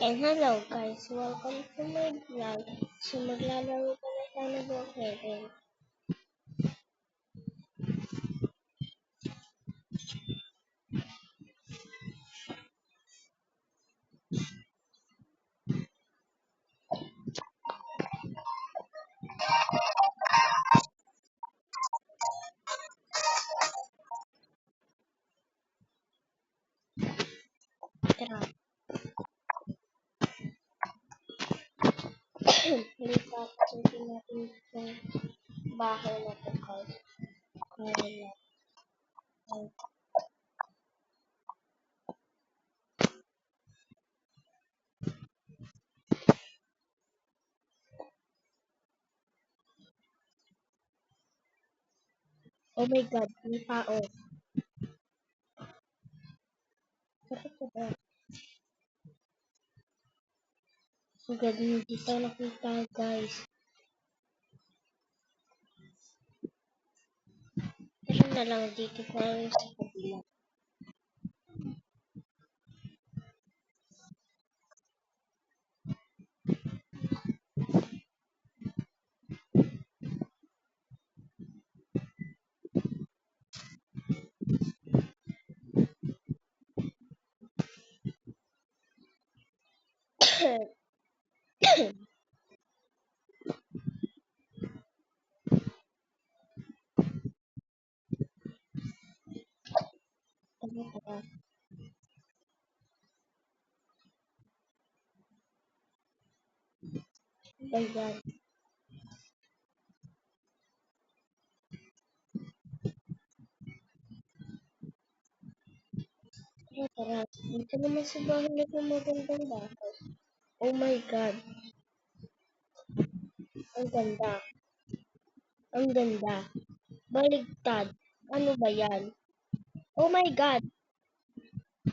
And hello guys, welcome to my vlog. So maglalaro pala tayo ng Brookhaven. Tara. Lipat-lipat natin itong bahay na ito guys. Kaya natin. Oh my god, may tao. Bakit ka ba? Ang god, hindi tayo nakita guys. Tara na lang dito tayo sa kabila. Tara. Oh my god. Tara. Dito naman sa bahay na itong magandang bahay. Oh my god. Ang ganda. Ang ganda. Baligtad. Ano ba yan? Oh my god.